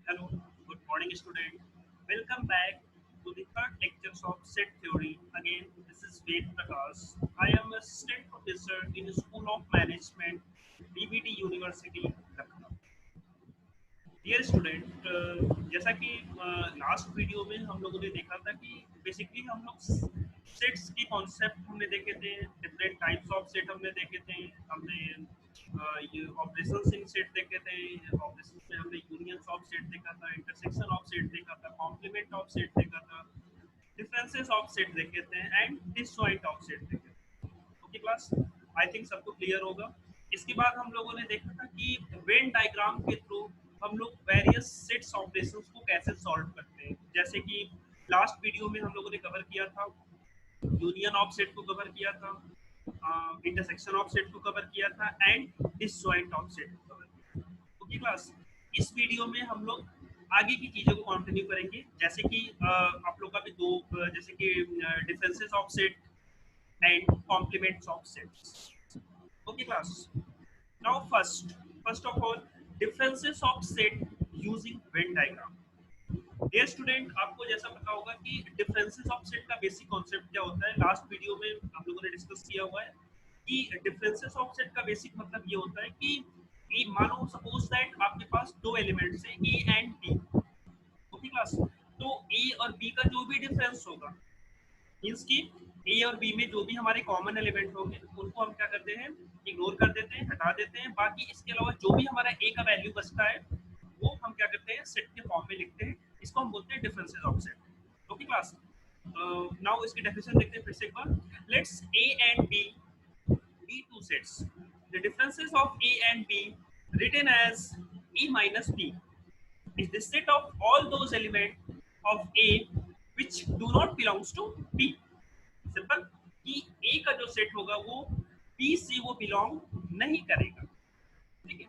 Hello, good morning, student. Welcome back to the third lecture of set theory. Again, this is Ved Prakash. I am assistant professor in the School of Management, BBT University, Lucknow. Dear student, जैसा कि last video में हम लोगों ने देखा था कि basically हम लोग सेट्स की कॉन्सेप्ट हमने देखे थे, डिफरेंट टाइप्स ऑफ सेट हमने देखे थे, हमने ये ऑपरेशंस इन सेट देखे थे, ऑपरेशंस में हमने यूनियंस ऑफ सेट देखा था, इंटरसेक्शन ऑफ सेट देखा था, कॉम्प्लीमेंट ऑफ सेट देखा था, डिफरेंसेस ऑफ सेट देखे थे एंड डिसजॉइंट ऑफ सेट देखे थे। ओके क्लास, आई थिंक सबको क्लियर होगा। इसके बाद हम लोगों ने देखा था कि वेन डायग्राम के थ्रू हम लोग वेरियस सेट्स ऑपरेशंस को कैसे सॉल्व करते हैं। जैसे कि लास्ट वीडियो में हम लोगों ने कवर किया था, यूनियन ऑफ सेट को कवर किया था, इंटरसेक्शन ऑफ सेट को कवर किया था एंड डिसजॉइंट ऑफ सेट को कवर किया था। ओके क्लास, इस वीडियो में हम लोग आगे की चीज़ों को कंटिन्यू करेंगे। जैसे कि आप लोग का भी दो जैसे कि differences of set and complements of sets. Okay class. Now first of all, differences of set using Venn diagram. Dear student, आपको जैसा पता होगा कि differences of set का बेसिक कॉन्सेप्ट क्या होता है। लास्ट वीडियो में हम लोगों ने डिस्कस किया हुआ है कि differences of set का बेसिक मतलब ये होता है कि मानो सपोज दैट आपके पास दो एलिमेंट्स हैं A and B. Okay class, तो ए और बी का जो भी डिफरेंस होगा मीन्स कि ए और बी में जो भी हमारे कॉमन एलिमेंट होंगे उनको हम क्या करते हैं, इग्नोर कर देते हैं, हटा देते हैं। बाकी इसके अलावा जो भी हमारा ए का वैल्यू बचता है वो हम क्या करते हैं, सेट के फॉर्म में लिखते हैं। इसको हम बोलते हैं differences of set. Okay class, now इसकी डेफिनेशन देखते हैं फिर से एक बार। Let's A and B be two sets, the differences of A and B written as e minus b is the set of all those elements of A which do not belongs to B। Simple कि ए का जो set होगा वो B से वो belong नहीं करेगा। ठीक है,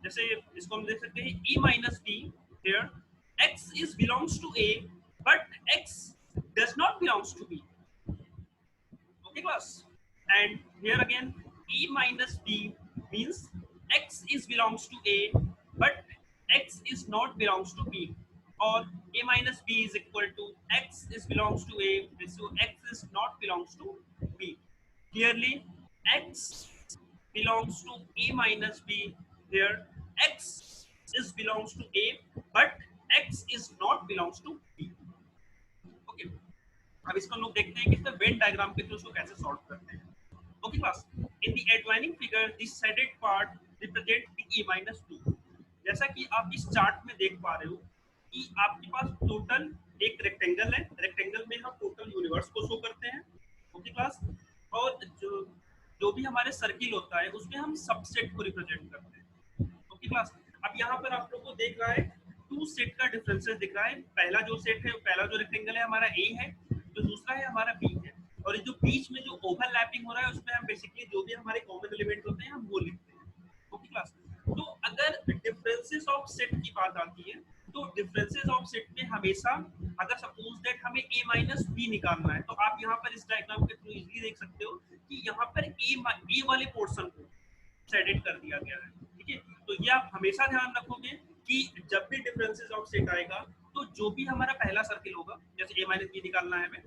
जैसे इसको हम देख सकते हैं e minus B, here x is belongs to A but x does not belongs to B. Okay class, and here again e minus B means x is belongs to a but x is not belongs to b, or a minus b is equal to x is belongs to a, so x is not belongs to b। Clearly x belongs to a minus b, here x is belongs to a but x is not belongs to b। Okay, अब इसको हम लोग देखते हैं कि इसका when diagram के through उसको कैसे सॉल्व करते हैं। Okay class, in the adjoining figure this shaded part represent the e minus 2। जैसा कि आप इस चार्ट में देख पा रहे हो कि आपके पास टोटल एक रेक्टेंगल है, रेक्टेंगल में हम टोटल यूनिवर्स को शो करते हैं। ओके क्लास, और जो जो भी हमारे सर्किल होता है उसमें हम सबसेट को रिप्रेजेंट करते हैं। ओके क्लास, अब यहाँ पर आप लोग को देख रहा है टू सेट का डिफरेंसेस दिख रहा है। पहला जो सेट है, पहला जो रेक्टेंगल है हमारा ए है, जो दूसरा है हमारा बी है, और जो बीच में जो ओवरलैपिंग हो रहा है उसमें हम बेसिकली जो भी हमारे कॉमन एलिमेंट होते हैं हम वो लिखते हैं। ओके क्लास, तो अगर डिफरेंसेस ऑफ सेट की बात आती है तो डिफरेंसेस ऑफ सेट में हमेशा अगर सपोज दैट हमें a माइनस बी निकालना है तो आप यहाँ पर इस डायग्राम के थ्रू इजीली देख सकते हो कि यहाँ पर ए वाले पोर्शन को शेडेड कर दिया गया है। ठीक है, तो ये आप हमेशा ध्यान रखोगे कि जब भी डिफरेंसेस ऑफ सेट आएगा तो जो भी हमारा पहला सर्किल होगा, जैसे a माइनस बी निकालना है हमें,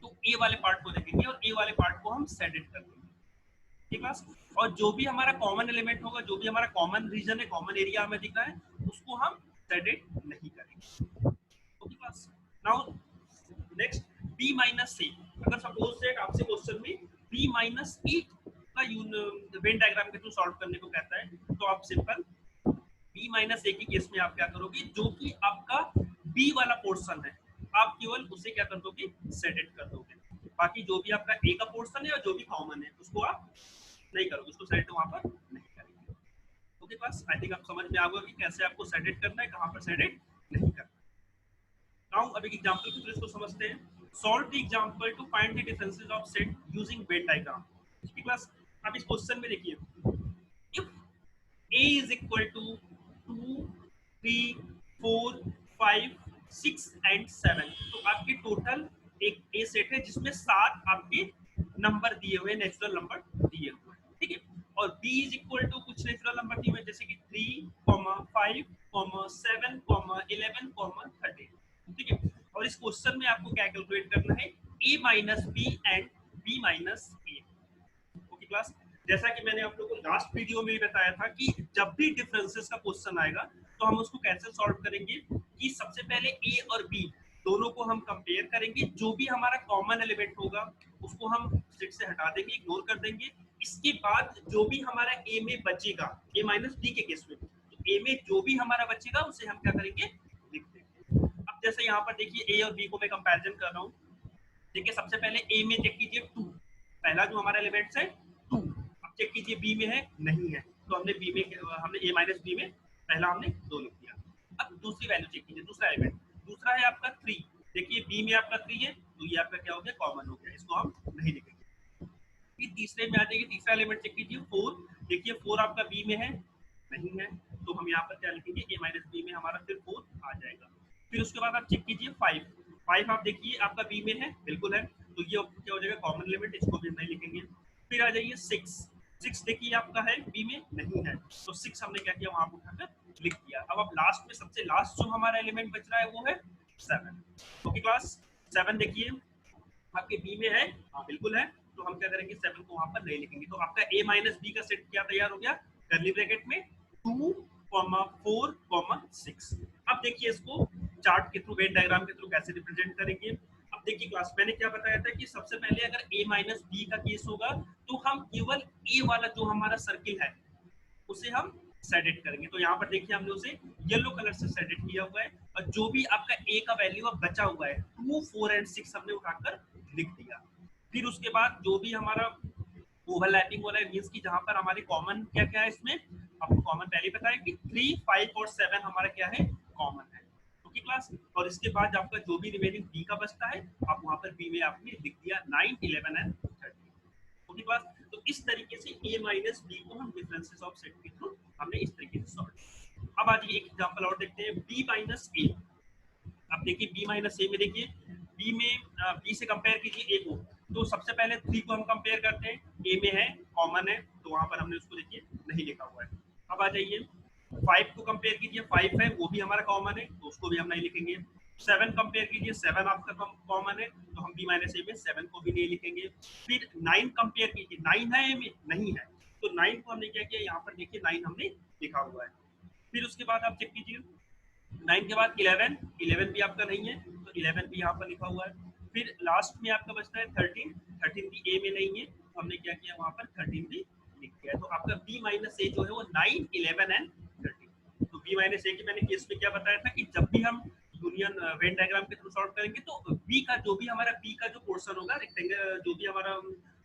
तो ए वाले पार्ट को देखेंगे और ए वाले पार्ट को हम शेडेड कर देंगे। ठीक है, और जो भी हमारा कॉमन एलिमेंट होगा, जो भी हमारा कॉमन रीजन है, कॉमन एरिया हमें दिख रहा है, उसको हम शेडेड नहीं करेंगे। Okay class, now next b minus C. अगर सपोज दैट आपसे क्वेश्चन में b माइनस ए का वेन डायग्राम के थ्रू सॉल्व करने को कहता है तो आप सिंपल b माइनस ए की केस में आप क्या करोगे, जो कि आपका b वाला पोर्शन है आप केवल उसे क्या कर दोगे, शेडेड कर दोगे। बाकी जो भी आपका a का पोर्शन है और जो भी कॉमन है उसको आप नहीं करोगे, उसको शेडेड वहां पर नहीं करेंगे। ओके क्लास, आई थिंक आप समझ में आ गया कि कैसे आपको शेडेड करना है, कहां पर शेडेड नहीं करना। नाउ अब एक एग्जांपल के थ्रू इसको समझते हैं। Solve the example to find the differences of set using Venn diagram. ठीक है क्लास, अब इस क्वेश्चन में देखिए, if a is equal to 2, 3, 4, 5, 6 and 7, तो आपके टोटल एक ए सेट है जिसमें 7 आपके नंबर दिए हुए, नेचुरल नंबर दिए हुए। ठीक है, और b इज इक्वल टू कुछ नेचुरल नंबर दिए हुए जैसे कि 3, 5, 7, 11, 13। ठीक है, और इस क्वेश्चन में आपको क्या कैलकुलेट करना है, a minus B and b minus A. Okay class, जैसा कि मैंने आप लोगों को लास्ट वीडियो में बताया था कि जब भी डिफरेंसेस का क्वेश्चन आएगा तो हम उसको कैसे सॉल्व करेंगे कि सबसे पहले ए और बी दोनों को हम कंपेयर करेंगे, जो भी हमारा कॉमन एलिमेंट होगा उसको हम सेट से हटा देंगे, इग्नोर कर देंगे। इसके बाद जो भी हमारा ए में बचेगा, ए माइनस बी के केस में, तो ए में जो भी हमारा बचेगा उसे हम क्या करेंगे, लिख देंगे। अब जैसे यहाँ पर देखिए ए और बी को मैं कंपैरिजन कर रहा हूँ। देखिए सबसे पहले ए में चेक कीजिए 2, पहला जो हमारा एलिमेंट्स है 2। अब चेक कीजिए बी में है, नहीं है, तो हमने बी में, हमने ए माइनस बी में पहला हमने 2 लिख दिया। अब दूसरी वैल्यू चेक कीजिए, दूसरा एलिमेंट, दूसरा है आपका 3। देखिए बी में आपका 3 है, तो ये आपका क्या हो गया, कॉमन हो गया, इसको हम नहीं लिखेंगे। फिर तीसरे में आ जाइए, तीसरा एलिमेंट चेक कीजिए 4। देखिए 4 आपका बी में है, नहीं है, तो हम यहाँ पर क्या लिखेंगे, ए माइनस बी में हमारा फिर 4 आ जाएगा। फिर उसके बाद आप चेक कीजिए 5। 5 आप देखिए आपका बी में है, बिल्कुल है, तो ये क्या हो जाएगा, कॉमन एलिमेंट, इसको भी नहीं लिखेंगे। फिर आ जाइए 6। 6 देखिए आपका है, बी में नहीं है, तो 6 हमने क्या किया, वहां पर उठाकर लिख दिया। अब लास्ट में सबसे लास्ट जो हमारा एलिमेंट बच रहा है वो है 7। ओके क्लास, 7 देखिए आपके बी में है, हाँ बिल्कुल है, तो हम क्या करेंगे, 7 को वहां पर नहीं लिखेंगे। तो आपका ए माइनस बी का सेट क्या तैयार हो गया, कर्ली ब्रैकेट में 2, 4, 6। अब देखिए इसको चार्ट के थ्रू, वेन डायग्राम के थ्रू कैसे रिप्रेजेंट करेंगे। अब देखिए क्लास, मैंने क्या बताया था कि सबसे पहले अगर ए माइनस बी का केस होगा तो हम केवल ए वाला जो हमारा सर्किल है उसे हम सेट करेंगे। तो यहाँ पर देखिए हमने उसे येलो कलर से सेट किया हुआ है, और जो भी आपका ए का वैल्यू अब बचा हुआ है 2, 4 एंड 6 हमने उठाकर लिख दिया। फिर उसके बाद जो भी हमारा ओवरलैपिंग वाला है, मींस कि जहां पर हमारे कॉमन क्या क्या है इसमें, आपको कॉमन पहले पता है कि 3, 5 और 7 हमारा क्या है, कॉमन है। ओके क्लास, और इसके बाद आपका जो भी रिमेनिंग बी का बचता है, आप वहां पर बी में आपने लिख दिया 9, 11 एंड 13। ओके क्लास, तो इस तरीके से ए माइनस बी को हम डिफरेंसेस ऑफ सेट के थ्रू हमने इस तरीके से सॉल्व। अब आज एक एग्जांपल और देखते हैं, बी माइनस ए। अब देखिए बी माइनस ए में, देखिए बी में बी से कंपेयर कीजिए ए को, तो सबसे पहले 3 को हम कंपेयर करते हैं, ए में है, कॉमन है, तो वहां पर हमने उसको देखिए नहीं लिखा हुआ है। अब आ जाइए 5 को कंपेयर कीजिए, 5 है, वो भी हमारा कॉमन है, तो उसको भी हम नहीं लिखेंगे। 7 कंपेयर कीजिए, 7 आपका कॉमन है, तो हम बी माइनस ए में 7 को भी नहीं लिखेंगे। फिर 9 कंपेयर कीजिए, 9 है ए में, नहीं है, तो 9 को हमने क्या किया, यहाँ पर देखिए 9 हमने लिखा हुआ है। फिर उसके बाद आप चेक कीजिए 9 के बाद 11, 11 भी आपका नहीं है, तो 11 भी यहाँ पर लिखा हुआ है। फिर लास्ट में आपका बचता है 13, 13 भी ए में नहीं है, तो हमने क्या किया, वहां पर 13 भी लिख दिया है। तो आपका बी माइनस ए जो है वो 9, 11 एंड 13। तो बी माइनस ए की मैंने केस में क्या बताया था कि जब भी हम यूनियन वेन डायग्राम के थ्रू सॉल्व करेंगे तो बी का जो भी हमारा बी का जो पोर्शन होगा, रेक्टेंगल जो भी हमारा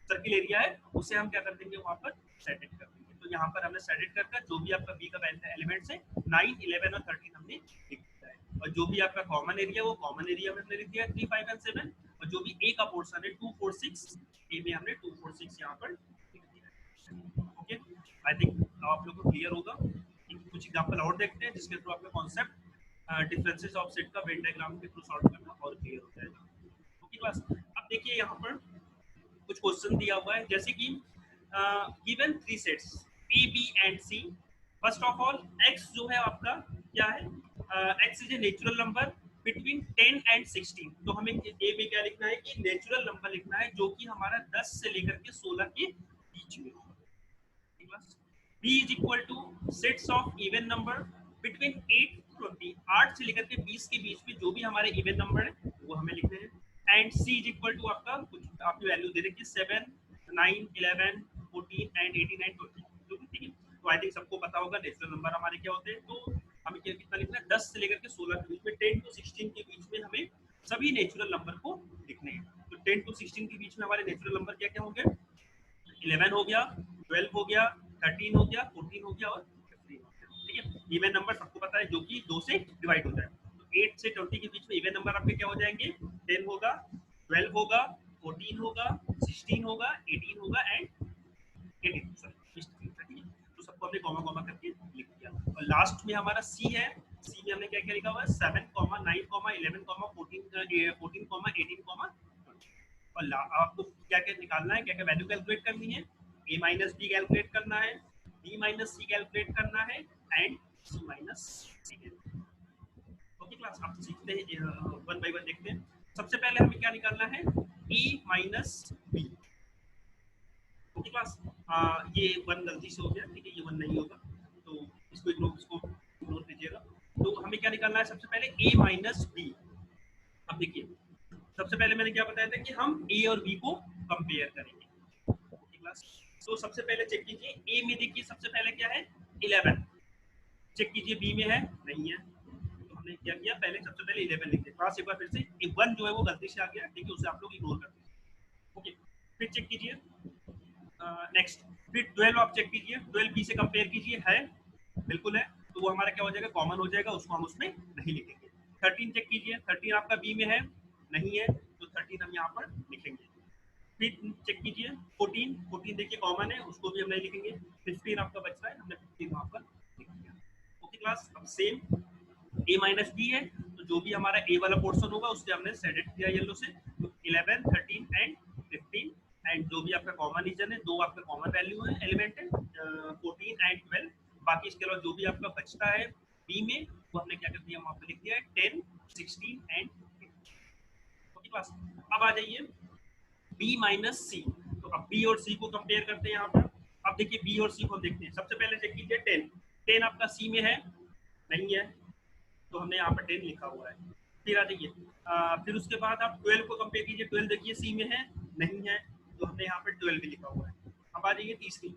सर्किल एरिया है, उसे हम क्या कर देंगे, वहां पर सेट कर देंगे। तो यहाँ पर हमने सेट कर जो भी आपका बी का एलिमेंट्स है 9, 11 और 13 हमने लिख दिया है, और जो भी आपका कॉमन एरिया वो कॉमन एरिया में हमने लिख दिया है 3, 5 एंड 7, और जो भी ए का पोर्शन है 2, 4, 6, ए में हमने 2, 4, 6 यहाँ पर लिख दिया है। ओके, आई थिंक आप लोगों को क्लियर होगा। कुछ एग्जांपल और देखते हैं जिसके थ्रू आपका कॉन्सेप्ट डिफरेंसेस ऑफ सेट का वेन डायग्राम के थ्रू सॉल्व करना और क्लियर हो जाएगा। ओके क्लास, अब देखिए यहाँ पर कुछ क्वेश्चन दिया हुआ है, जैसे कि given 3 sets A B and C. First of all X जो है आपका क्या है, X is a natural number between 10 and 16। तो हमें ए में क्या लिखना है कि नेचुरल नंबर लिखना है जो कि हमारा 10 से लेकर के 16 के बीच में होगा। b is equal to sets of even number between 8 to 20, 8 से लेकर के 20 के बीच में जो भी हमारे इवन नंबर है वो हमें लिखने हैं। And c is equal to आपका कुछ आपकी वैल्यू दे रखी है 7, 9, 11, 14 एंड 18 एंड 20, जो भी ठीक है। तो आई थिंक सबको पता होगा नेचुरल नंबर हमारे क्या होते हैं, तो हमें क्या कितना लिखना है, 10 से लेकर के 16 के बीच में, 10 to 16 के बीच में हमें सभी नेचुरल नंबर को लिखने हैं। तो 10 to 16 के बीच में हमारे नेचुरल नंबर क्या क्या होंगे, 11 हो गया, 12 हो गया, 13 हो गया, 14 हो गया और 15 हो गया। ठीक है, इवन नंबर सबको पता है जो कि 2 से डिवाइड होता है। तो 8 से 20 के बीच में इवन नंबर आपके क्या हो जाएंगे, 10 होगा, 12 होगा, 14 होगा, 16 होगा, 18 होगा एंड 18, सॉरी 16। ठीक है, तो सबको हमने कॉमा कॉमा करके लिख दिया। और लास्ट में हमारा सी है, सी में हमने क्या क्या लिखा हुआ है, 7, 9, 11, 14, 14, 18, और आपको क्या क्या निकालना है, क्या क्या वैल्यू कैलकुलेट करनी है, ए माइनस बी कैलकुलेट करना है, बी माइनस सी कैलकुलेट करना है, and C minus D. Okay class, आप सीखते हैं, वन बाय वन देखते हैं। सबसे पहले हमें क्या निकालना है, ए माइनस बी। ओके क्लास, ये वन गलती से हो गया, ठीक है, ये वन नहीं होगा, तो इसको इग्नोर कीजिएगा। तो हमें क्या निकालना है, सबसे पहले ए माइनस बी। अब देखिए, सबसे पहले मैंने क्या बताया था कि हम ए और बी को कंपेयर करेंगे। ओके क्लास, तो सबसे पहले चेक कीजिए, ए में देखिए सबसे पहले क्या है, 11। चेक कीजिए बी में है, नहीं है, तो हमने क्या किया, पहले सबसे पहले 11 लिख दिया। क्लास एक बार फिर से, वन जो है वो गलती से आ गया, ठीक है, उसे आप लोग इग्नोर कर दीजिए। ओके, फिर चेक कीजिए नेक्स्ट, फिर 12 आप चेक कीजिए, 12 बी से कंपेयर कीजिए, है, बिल्कुल है, तो वो हमारा क्या हो जाएगा, कॉमन हो जाएगा, उसको हम उसमें नहीं लिखेंगे। 13 चेक कीजिए, 13 आपका बी में है, नहीं है, तो 13 हम यहाँ पर लिखेंगे। फिर चेक कीजिए 14, 14 देखिए कॉमन है, उसको भी हम नहीं लिखेंगे। 15 आपका बच रहा है, हमने 15 वहाँ पर लिख दिया। ओके क्लास, अब सेम ए माइनस बी है, तो जो भी हमारा ए वाला पोर्शन होगा उससे हमने सेलेक्ट किया येलो से, तो 11, 13 एंड 15, एंड जो भी आपका कॉमन रीजन है, दो आपका कॉमन वैल्यू है, एलिमेंट है, 14 एंड 12। बाकी इसके अलावा जो भी आपका बचता है बी में, वो हमने क्या कर दिया, वहाँ पे लिख दिया है 10, 16 एंड 15। ओके क्लास, अब आ जाइए बी माइनस सी। तो अब बी और सी को कंपेयर करते हैं यहाँ पर। अब देखिए बी और सी को देखते हैं, सबसे पहले चेक कीजिए 10, 10 आपका सी में है, नहीं है, तो हमने यहाँ पर 10 लिखा हुआ है। फिर आ जाइए, फिर उसके बाद आप 12 को कंपेयर कीजिए, 12 देखिए सी में है, नहीं है, तो हमने यहाँ पर 12 भी लिखा हुआ है। अब आ जाइए तीसरी,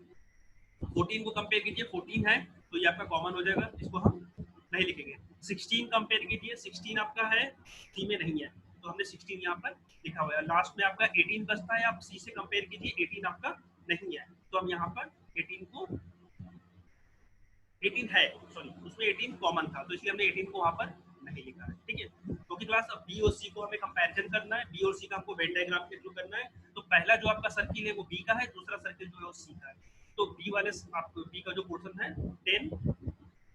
14 को कंपेयर कीजिए, 14 है, तो ये आपका कॉमन हो जाएगा, इसको हम नहीं लिखेंगे। 16 कंपेयर कीजिए, 16 आपका है, सी में नहीं है, तो हमने 16 यहाँ पर लिखा हुआ है। लास्ट में आपका 18 बचता है, आप सी से कंपेयर कीजिए, 18 आपका नहीं है, तो हम यहाँ पर 18 को, 18 है, सॉरी, उसमें 18 कॉमन था, तो इसलिए हमने 18 को वहाँ पर नहीं लिखा है, ठीक है। तो की क्लास, अब बी और सी को हमें कंपैरिजन करना है, बी और सी का हमको वेन डायग्राम के थ्रू करना है। तो पहला जो आपका सर्किल है वो बी का है, दूसरा सर्किल जो है वो सी का है। तो बी वाले, आपको बी का जो पोर्शन है 10,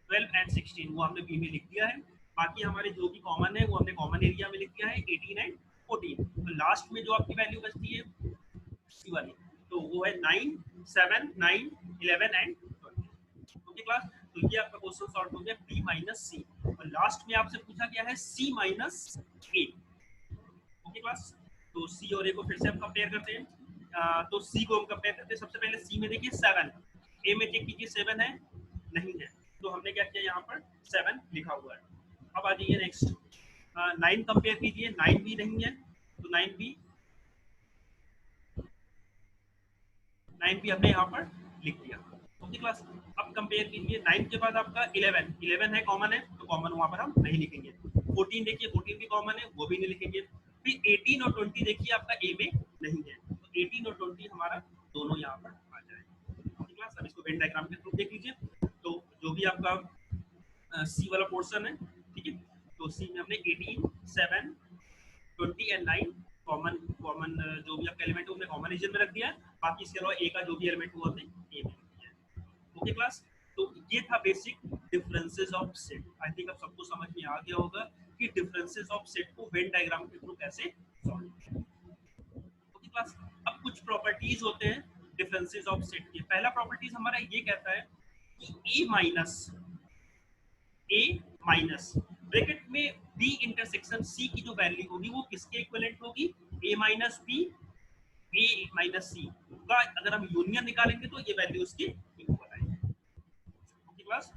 12 एंड 16, वो हमने बी में लिख दिया है। बाकी हमारे जो भी कॉमन है वो हमने कॉमन एरिया में लिख दिया है, 18 एंड 14। तो लास्ट में जो आपकी वैल्यू बचती है सी वाली, तो वो है 9, 7, 9, 11 एंड 12। ओके क्लास, तो ये आपका क्वेश्चन सॉल्व हो गया बी माइनस सी, और लास्ट में आपसे पूछा गया है सी माइनस ए। ओके क्लास, तो सी और ए को फिर से हम कंपेयर करते हैं। तो सी को हम कंपेयर करते हैं, सबसे पहले सी में देखिए 7, ए में चेक कीजिए 7 है, नहीं है, तो हमने क्या किया, यहाँ पर 7 लिखा हुआ है। अब आ जाइए नेक्स्ट, 9 कंपेयर कीजिए, 9 भी नहीं है, तो 9 भी हमने यहाँ पर लिख दिया। ओके क्लास, अब कंपेयर कीजिए 9 के बाद आपका 11, 11 है, कॉमन है, तो कॉमन वहाँ पर हम नहीं लिखेंगे। 14 देखिए, 14 भी कॉमन है, वो भी नहीं लिखेंगे। फिर 18 और 20 देखिए आपका ए में नहीं है, तो 18 और 20 हमारा दोनों यहाँ पर आ जाएगा। ओके क्लास, अब इसको वेन डायग्राम के थ्रू देख लीजिए। तो जो भी आपका सी वाला पोर्शन है, ठीक है, तो सी में हमने 18, 7, 20 एंड 9 कॉमन, जो भी आपका एलिमेंट है हमने कॉमन रीजन में रख दिया है। बाकी इसके अलावा ए का जो भी एलिमेंट हुआ हमने ए में रख दिया है। ओके क्लास, तो ये था basic differences of set. I think अब सबको समझ में आ गया होगा कि डिफरेंसेस ऑफ सेट को वेन डायग्राम के थ्रू कैसे सॉल्व करें। ओके क्लास, अब कुछ प्रॉपर्टीज होते हैं डिफरेंसेस ऑफ सेट के। पहला प्रॉपर्टीज हमारा ये कहता है कि ए माइनस ब्रैकेट में बी इंटरसेक्शन सी की जो वैल्यू होगी वो किसके इक्विवेलेंट होगी, ए माइनस बी, ए माइनस सी का अगर हम यूनियन निकालेंगे तो ये वैल्यू उसकी इक्वल आएगी। ओके क्लास,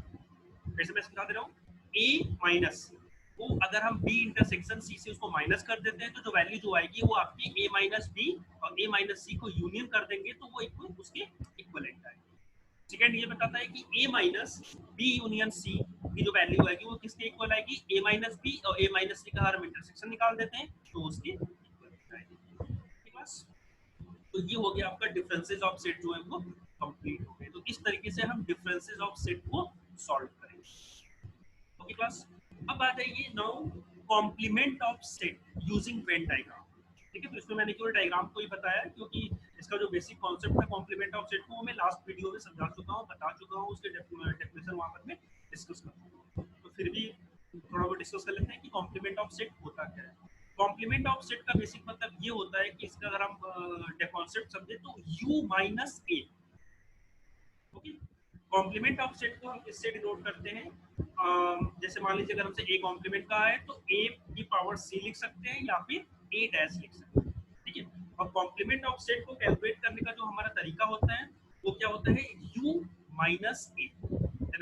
फिर से मैं समझा दे रहा हूँ, ए माइनस वो अगर हम बी इंटरसेक्शन सी से उसको माइनस कर देते हैं, तो जो वैल्यू जो आएगी वो आपकी ए माइनस बी और ए माइनस सी को यूनियन कर देंगे तो वो उसके इक्विवेलेंट आएगी। सेकंड ये बताता है कि ए माइनस बी यूनियन सी की जो वैल्यू आएगी वो किसके इक्वल आएगी, ए माइनस बी और ए माइनस सी का हम इंटरसेक्शन निकाल देते हैं तो उसके इक्वल आएगी। ठीक है, तो ये हो गया आपका डिफरेंसेस ऑफ सेट जो है वो कंप्लीट हो गए। तो इस तरीके से हम डिफरेंसेस ऑफ सेट को सॉल्व करेंगे। ओके क्लास, अब आ जाइए now complement of set using Venn diagram. ठीक है, तो इसमें मैंने केवल डायग्राम को ही बताया क्योंकि इसका जो बेसिक कॉन्सेप्ट है कॉम्प्लीमेंट ऑफ सेट को मैं लास्ट वीडियो में समझा चुका हूँ, बता चुका हूँ, उसके डेफिनेशन वहाँ पर मैं डिस्कस कर चुका हूँ। तो फिर भी थोड़ा बहुत डिस्कस कर लेते हैं कि कॉम्प्लीमेंट ऑफ सेट होता क्या है। कॉम्प्लीमेंट ऑफ सेट का बेसिक मतलब ये होता है कि इसका अगर हम कॉन्सेप्ट समझे तो u minus A. Okay, complement of set को हम किससे डिनोट करते हैं? जैसे मान लीजिए अगर हमसे ए कॉम्प्लीमेंट का है तो ए की पावर सी लिख सकते हैं या फिर ए डैश लिख सकते हैं, ठीक है। और कॉम्प्लीमेंट ऑफ सेट को कैलकुलेट करने का जो हमारा तरीका होता है वो क्या होता है? U minus A.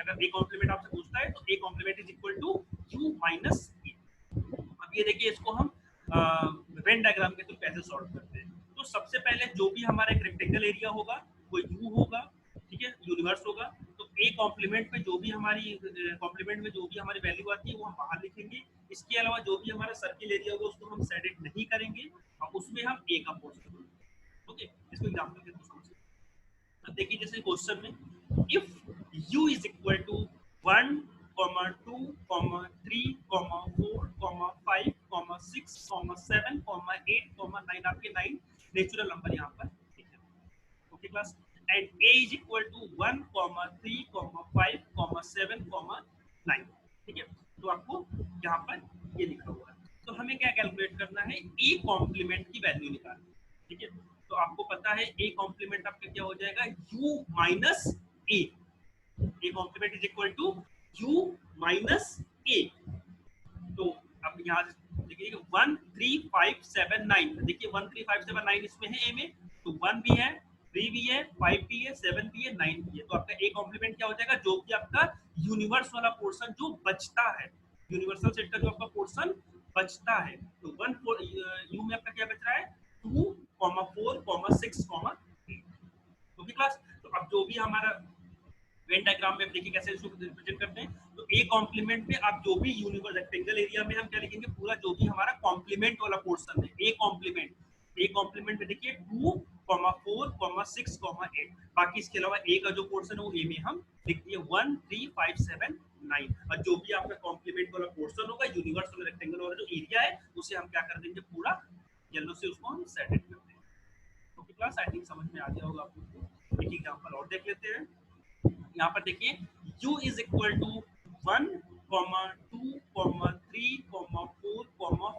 अगर ए कॉम्प्लीमेंट आपसे पूछता है तो A complement is equal to U minus A. अब ये देखिए इसको हम वेन डायग्राम के थ्रू कैसे सॉल्व करते हैं। तो सबसे पहले जो भी हमारा एक रेक्टेंगल एरिया होगा वो यू होगा, ठीक है, यूनिवर्स होगा। तो ए कॉम्प्लीमेंट में जो भी हमारी कॉम्प्लीमेंट में जो भी हमारी वैल्यू आती है वो हम बाहर लिखेंगे। इसके अलावा जो भी हमारा सर्किल एरिया होगा उसको हम सेट नहीं करेंगे और उसमें हम ए का पोर्शन करेंगे। ओके, इसको एग्जांपल के थ्रू समझते हैं। अब देखिए जैसे क्वेश्चन में if u is equal to 1, 2, 3, 4, 5, 6, 7, 8, 9, आपके 9 नेचुरल नंबर यहाँ पर लिखे हैं। Okay class, and a is equal to 1, 3, 5, 7, 9, ठीक है। तो आपको यहाँ पर ये लिखा हुआ है। तो हमें क्या कैलकुलेट करना है? a कॉम्प्लीमेंट की वैल्यू निकालनी है, ठीक है। तो आपको पता है a कॉम्प्लीमेंट आपका क्या हो जाएगा? u minus a। a complement is equal to u minus a। तो अब यहाँ देखिए 1, 3, 5, 7, 9, देखिए 1, 3, 5, 7, 9 इसमें है a में, तो 1 भी है, 3 भी है, 5 भी है, 7 भी है, 9 भी है। तो आपका a कॉम्प्लीमेंट क्या हो जाएगा? जो कि आपका यूनिवर्स वाला पोर्शन जो बचता है, यूनिवर्सल सेट का जो आपका पोर्शन बचता है। तो 1 4 यू में आपका क्या बच रहा है? 2, 4, 6, 8। ओके क्लास, तो अब जो भी हमारा वेन डायग्राम में देखिए कैसे इसको रिप्रेजेंट करते हैं। तो ए कॉम्प्लीमेंट में आप जो भी यूनिवर्स रेक्टेंगल एरिया में हम क्या लिखेंगे? पूरा जो भी हमारा कॉम्प्लीमेंट वाला पोर्शन है ए कॉम्प्लीमेंट में देखिए 2, 4, 6, 8। बाकी इसके अलावा ए का जो पोर्शन है वो ए में हम लिख दिए 1, 3, 5, 7, 9। और जो भी आपका कॉम्प्लीमेंट वाला पोर्शन होगा यूनिवर्स वाला रेक्टेंगल वाला जो एरिया है उसे हम क्या कर देंगे? पूरा येलो से उसको हम सेट कर देंगे। ओके क्लास, आई थिंक समझ में आ गया होगा आपको। एक एग्जांपल और देख लेते हैं। यहाँ पर देखिए u इज इक्वल टू 1, 2, 3, 4,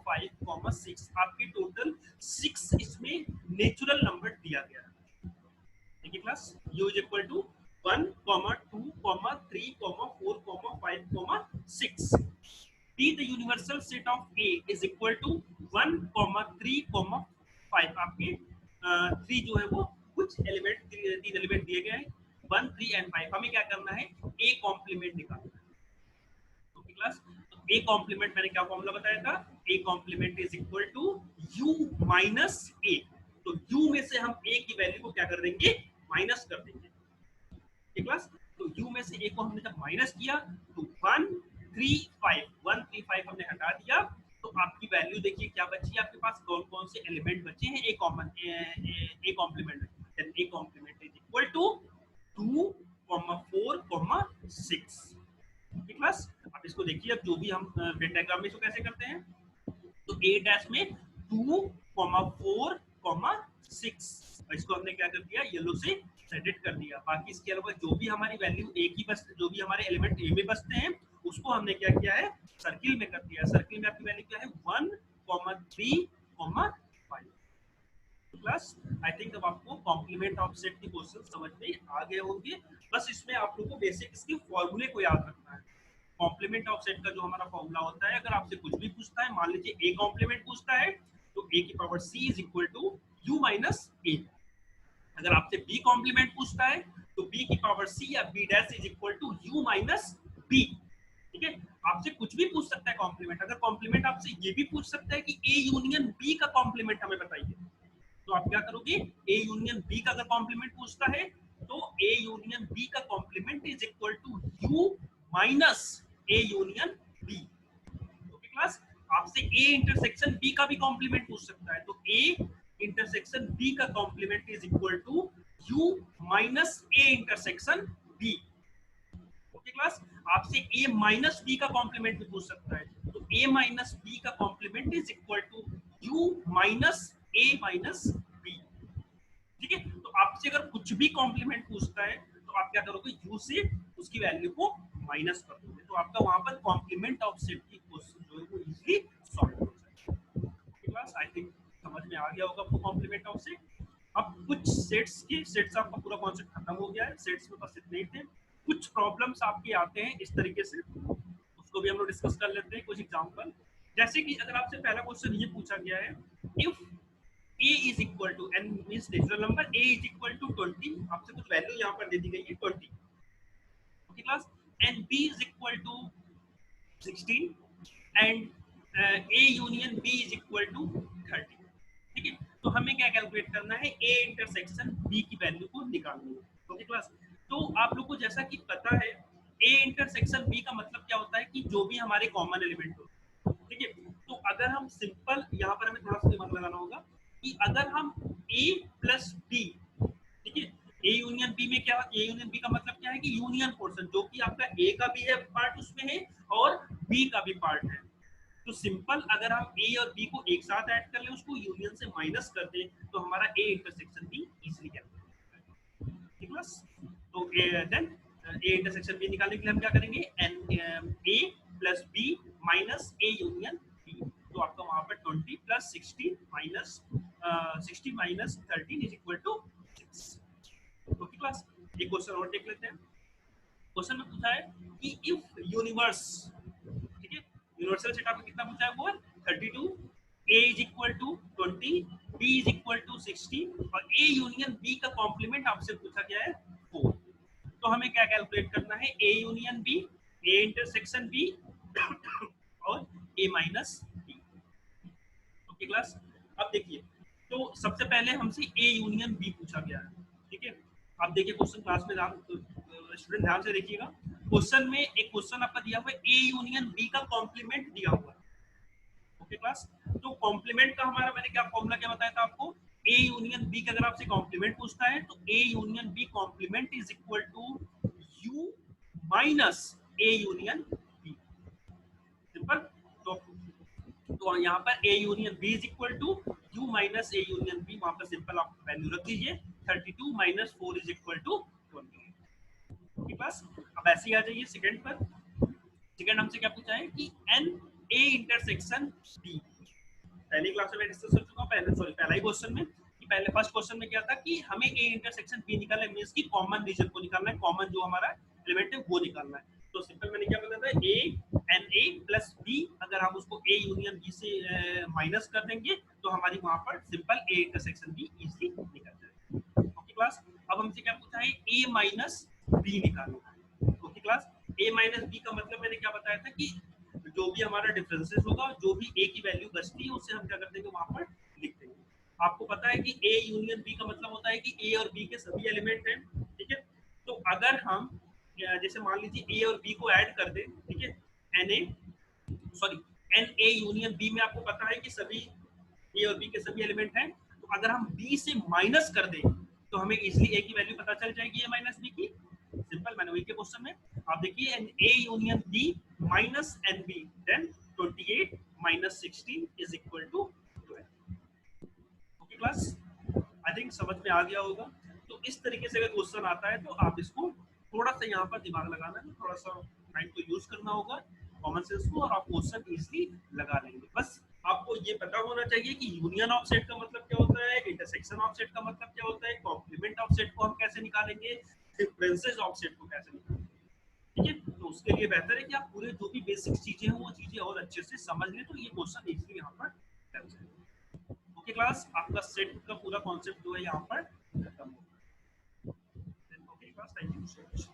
5, 6। आपके टोटल 6 इसमें नेचुरल नंबर दिया गया है। देखिए class, u is equal to 1, 2, 3, 4, 5, 6। Be the universal set of A is equal to 1, 3, 5। आपके 3 जो है वो कुछ एलिमेंट, 3 एलिमेंट दिए गए हैं, 1, 3 एंड 5। हमें क्या करना है? A कॉम्प्लीमेंट निकालना है। ओके क्लास, तो A कॉम्प्लीमेंट मैंने क्या फॉर्मूला बताया था? A complement is equal to U minus A। तो U में से हम A की वैल्यू को क्या कर देंगे? माइनस कर देंगे। क्लास, तो u में से a को हमने जब माइनस किया तो 1, 3, 5 हमने हटा दिया। तो आपकी वैल्यू देखिए क्या बची? आपके पास कौन कौन से एलिमेंट बचे हैं? A complement. Then A complement is equal to 2, 4, 6। Class, अब इसको देखिए, अब जो भी हम वेन डायग्राम में इसको कैसे करते हैं? तो ए डैश में 2, 4, 6, इसको हमने क्या कर दिया? येलो से सेट कर दिया। बाकी इसके अलावा जो भी हमारी वैल्यू ए की बस, जो भी हमारे एलिमेंट ए में बसते हैं उसको हमने क्या किया है? सर्किल में कर दिया। सर्किल में आपकी वैल्यू क्या है? 1, 3, 5। प्लस आई थिंक अब आपको कॉम्प्लीमेंट ऑफ सेट की क्वेश्चन समझ में आ गए होंगे। बस इसमें आप लोगों को बेसिक इसके फॉर्मूले को याद रखना है। कॉम्प्लीमेंट ऑफ सेट का जो हमारा फॉर्मूला होता है, अगर आपसे कुछ भी पूछता है, मान लीजिए ए कॉम्प्लीमेंट पूछता है तो ए की power C is equal to U minus A. अगर आपसे बी कॉम्प्लीमेंट पूछता है तो बी की पावर सी या B dash is equal to U minus B. ठीक है, आपसे कुछ भी पूछ सकता है कॉम्प्लीमेंट। अगर कॉम्प्लीमेंट आपसे ये भी पूछ सकता है कि ए यूनियन बी का कॉम्प्लीमेंट हमें बताइए, तो आप क्या करोगे? ए यूनियन बी का अगर कॉम्प्लीमेंट पूछता है तो ए यूनियन बी का complement is equal to U minus A union B. Okay class, आपसे ए इंटरसेक्शन बी का भी कॉम्प्लीमेंट पूछ सकता है, तो ए इंटरसेक्शन बी का complement is equal to U minus A intersection B. Okay class, आपसे ए माइनस बी का कॉम्प्लीमेंट भी पूछ सकता है, तो ए माइनस बी का complement is equal to U minus A minus B. ठीक है, तो आपसे अगर कुछ भी कॉम्प्लीमेंट पूछता है तो आप क्या करोगे? यू से उसकी वैल्यू को माइनस कर दोगे, तो आपका वहां पर कॉम्प्लीमेंट ऑफ सेट की क्वेश्चन जो है वो इजीली सॉल्व हो जाएगा। क्लास, आई थिंक समझ में आ गया होगा आपको कॉम्प्लीमेंट ऑफ सेट। अब कुछ सेट्स आपका पूरा कॉन्सेप्ट खत्म हो गया है। सेट्स में बस इतने ही थे। कुछ प्रॉब्लम्स आपके आते हैं इस तरीके से, उसको भी हम लोग डिस्कस कर लेते हैं कुछ एग्जांपल। जैसे कि अगर आपसे पहला क्वेश्चन ये पूछा गया है, if a is equal to n means natural number, a is equal to 20, आपसे कुछ वैल्यू यहाँ पर दे दी गई है 20, okay class, and b is equal to 16 and a union b is equal to 30, ठीक है। तो हमें क्या कैलकुलेट करना है, a इंटरसेक्शन b की वैल्यू को निकालनी है, ओके क्लास। तो आप लोग को जैसा कि पता है a इंटरसेक्शन b का मतलब क्या होता है कि जो भी हमारे कॉमन एलिमेंट हो, ठीक है। तो अगर हम सिंपल यहाँ पर हमें थोड़ा सा दिमाग लगाना होगा कि अगर हम a प्लस b, ठीक है, ए यूनियन बी में क्या, ए यूनियन बी का मतलब क्या है कि यूनियन पोर्शन, जो कि आपका ए का भी है पार्ट उसमें है और बी का भी पार्ट है। तो सिंपल अगर हम ए और बी को एक साथ ऐड कर लें, उसको यूनियन से माइनस कर दें, तो हमारा ए इंटरसेक्शन बी इजीली कैलकुलेट हो जाएगा, ठीक है। तो देन ए इंटरसेक्शन बी निकालने के लिए हम क्या करेंगे, n A plus B minus A union B, तो आपका वहां पर 20 plus 60 minus 60 minus 13 is equal to 6, okay class. एक क्वेश्चन और देख लेते हैं। क्वेश्चन में पूछा है कि इफ यूनिवर्स, ठीक है, यूनिवर्सल सेट आपको कितना पूछा है, वो 32, a is equal to 20, b is equal to 60 और a यूनियन b का कॉम्प्लीमेंट आपसे पूछा गया है 4। तो हमें क्या कैलकुलेट करना है, a union b, a intersection b और a minus b, okay class. अब देखिए, तो सबसे पहले हमसे ए यूनियन बी पूछा गया है, ठीक है। अब देखिए क्वेश्चन क्लास में स्टूडेंट ध्यान से देखिएगा, क्वेश्चन में एक क्वेश्चन आपका दिया हुआ है, ए यूनियन बी का कॉम्प्लीमेंट दिया हुआ है, ओके क्लास। तो कॉम्प्लीमेंट का हमारा मैंने क्या फॉर्मूला क्या बताया था आपको, ए यूनियन बी का अगर आपसे कॉम्प्लीमेंट पूछता है तो A union B complement is equal to U minus A union B, simple. तो यहाँ पर a union b is equal to u minus a union b, वहां पर सिंपल आप वैल्यू रख दीजिए, 32 minus 4 is equal to 28, okay बस। अब ऐसे ही आ जाइए सेकंड पर। सेकंड हमसे क्या पूछा है कि n a इंटरसेक्शन b, पहली क्लास में डिस्कस कर चुका हूं, पहले सॉरी पहला ही क्वेश्चन में, कि पहले फर्स्ट क्वेश्चन में क्या था कि हमें a इंटरसेक्शन b निकालना है, मींस की कॉमन रीजन को निकालना है, कॉमन जो हमारा एलिमेंट है वो निकालना है। तो सिंपल मैंने क्या बताया था, a n A plus B, अगर हम उसको a यूनियन b से माइनस कर देंगे तो हमारी वहां पर simple a intersection b easily निकल जाएगा, ओके क्लास। अब हमसे क्या पूछा है, a माइनस b निकालना है, okay class. a minus b का मतलब मैंने क्या बताया था कि जो भी हमारा डिफरेंसेस होगा, जो भी a की वैल्यू बचती है उससे हम क्या कर देंगे, वहां पर लिख देंगे। आपको पता है कि a यूनियन b का मतलब होता है कि a और b के सभी एलिमेंट हैं, ठीक है। तो अगर हम जैसे मान लीजिए a और b को ऐड कर दें, ठीक है, n A sorry n A union B में आपको पता है कि सभी ए और बी के सभी एलिमेंट हैं, तो अगर हम बी से माइनस कर दें तो हमें इजीली ए की वैल्यू पता चल जाएगी, ए माइनस बी की। सिंपल, मैंने वही के क्वेश्चन में आप देखिए, n A union B minus n B, then 28 minus 16 is equal to 12, okay class. I think समझ में आ गया होगा। तो इस तरीके से अगर क्वेश्चन आता है तो आप इसको थोड़ा सा यहाँ पर दिमाग लगाना है, थोड़ा सा माइंड को यूज करना होगा, कॉमन सेंस को, और आप क्वेश्चन इजीली लगा लेंगे। बस आपको ये पता होना चाहिए कि यूनियन ऑफ सेट का मतलब क्या होता है, इंटरसेक्शन ऑफ सेट का मतलब क्या होता है, कॉम्प्लीमेंट ऑफ सेट को हम कैसे निकालेंगे, डिफरेंसेस ऑफ सेट को कैसे निकालेंगे, ठीक है। तो उसके लिए बेहतर है कि आप पूरे जो भी बेसिक चीजें हैं वो चीजें और अच्छे से समझ लें, तो ये क्वेश्चन इजीली यहाँ पर कर जाए, ओके क्लास। आपका सेट का पूरा कॉन्सेप्ट जो है यहाँ पर खत्म हो गया, okay class, thank you so much.